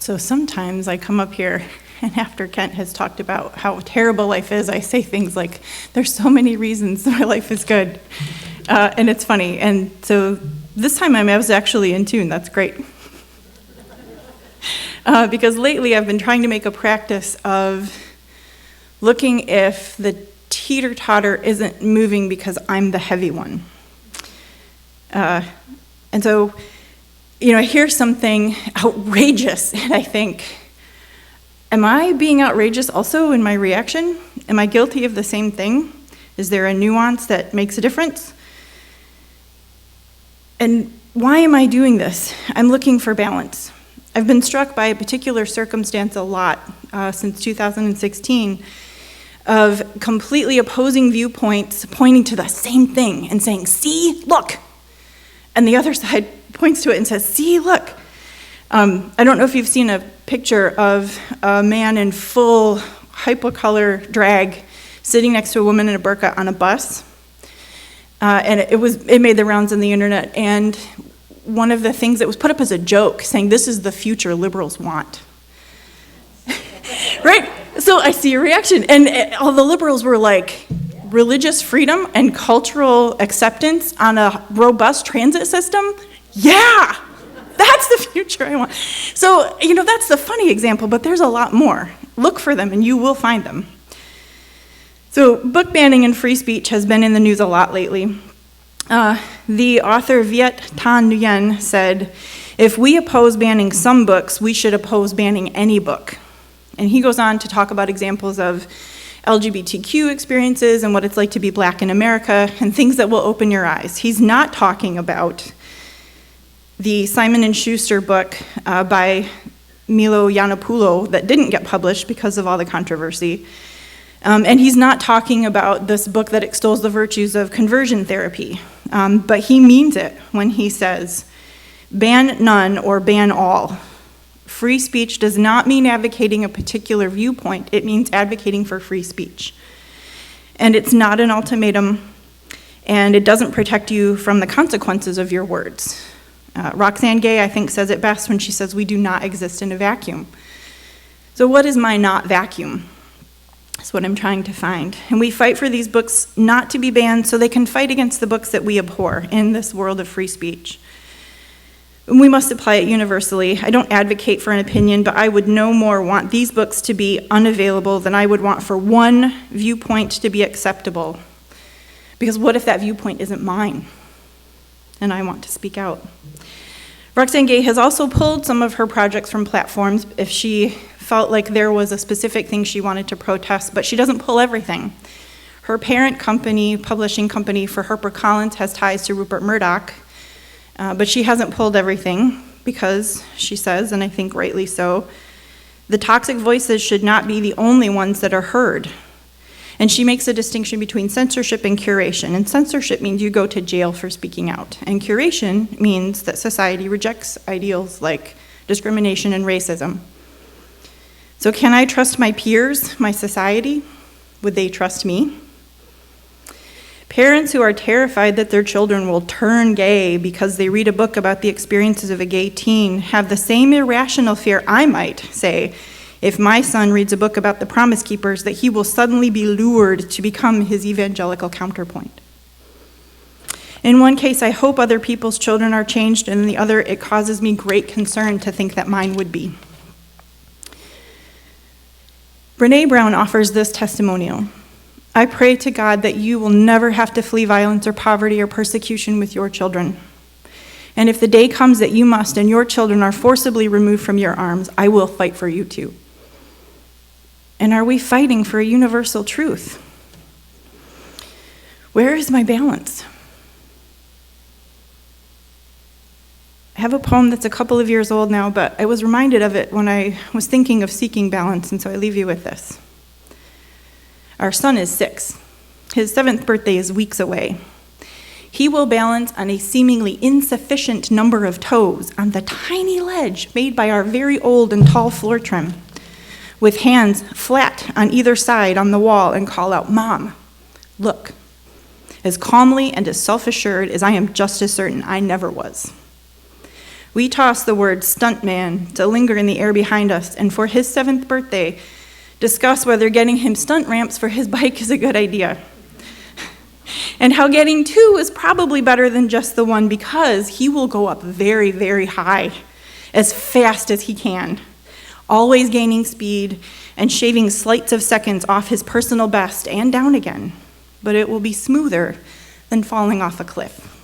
So sometimes I come up here, and after Kent has talked about how terrible life is, I say things like, there's so many reasons my life is good. And it's funny. And so this time I was actually in tune. That's great. Because lately I've been trying to make a practice of looking if the teeter-totter isn't moving because I'm the heavy one. And so, I hear something outrageous, and I think, am I being outrageous also in my reaction? Am I guilty of the same thing? Is there a nuance that makes a difference? And why am I doing this? I'm looking for balance. I've been struck by a particular circumstance a lot since 2016 of completely opposing viewpoints pointing to the same thing and saying, see, look. And the other side points to it and says, see, look. I don't know if you've seen a picture of a man in full hypocolor drag sitting next to a woman in a burqa on a bus. And it made the rounds on the internet. And one of the things that was put up as a joke, saying this is the future liberals want. Right? So I see a reaction. And all the liberals were like, religious freedom and cultural acceptance on a robust transit system? Yeah! That's the future I want. So, that's the funny example, but there's a lot more. Look for them and you will find them. So, book banning and free speech has been in the news a lot lately. The author Viet Thanh Nguyen said, if we oppose banning some books, we should oppose banning any book. And he goes on to talk about examples of LGBTQ experiences and what it's like to be black in America and things that will open your eyes. He's not talking about the Simon & Schuster book by Milo Yiannopoulos that didn't get published because of all the controversy. And he's not talking about this book that extols the virtues of conversion therapy. But he means it when he says, ban none or ban all. Free speech does not mean advocating a particular viewpoint. It means advocating for free speech. And it's not an ultimatum, and it doesn't protect you from the consequences of your words. Roxane Gay, I think, says it best when she says, we do not exist in a vacuum. So what is my not vacuum? That's what I'm trying to find. And we fight for these books not to be banned so they can fight against the books that we abhor in this world of free speech. We must apply it universally. I don't advocate for an opinion, but I would no more want these books to be unavailable than I would want for one viewpoint to be acceptable. Because what if that viewpoint isn't mine? And I want to speak out. Roxane Gay has also pulled some of her projects from platforms if she felt like there was a specific thing she wanted to protest, but she doesn't pull everything. Her parent company, publishing company for HarperCollins, has ties to Rupert Murdoch, but she hasn't pulled everything because she says, and I think rightly so, the toxic voices should not be the only ones that are heard. And she makes a distinction between censorship and curation. And censorship means you go to jail for speaking out. And curation means that society rejects ideals like discrimination and racism. So can I trust my peers, my society? Would they trust me? Parents who are terrified that their children will turn gay because they read a book about the experiences of a gay teen have the same irrational fear I might say if my son reads a book about the Promise Keepers that he will suddenly be lured to become his evangelical counterpoint. In one case, I hope other people's children are changed, and in the other, it causes me great concern to think that mine would be. Brene Brown offers this testimonial. I pray to God that you will never have to flee violence or poverty or persecution with your children. And if the day comes that you must and your children are forcibly removed from your arms, I will fight for you too. And are we fighting for a universal truth? Where is my balance? I have a poem that's a couple of years old now, but I was reminded of it when I was thinking of seeking balance, and so I leave you with this. Our son is 6. His 7th birthday is weeks away. He will balance on a seemingly insufficient number of toes on the tiny ledge made by our very old and tall floor trim, with hands flat on either side on the wall, and call out, "Mom, look," as calmly and as self-assured as I am just as certain I never was. we toss the word stuntman to linger in the air behind us, and for his 7th birthday, discuss whether getting him stunt ramps for his bike is a good idea. And how getting 2 is probably better than just the 1 because he will go up very, very high as fast as he can, always gaining speed and shaving slights of seconds off his personal best and down again. But it will be smoother than falling off a cliff.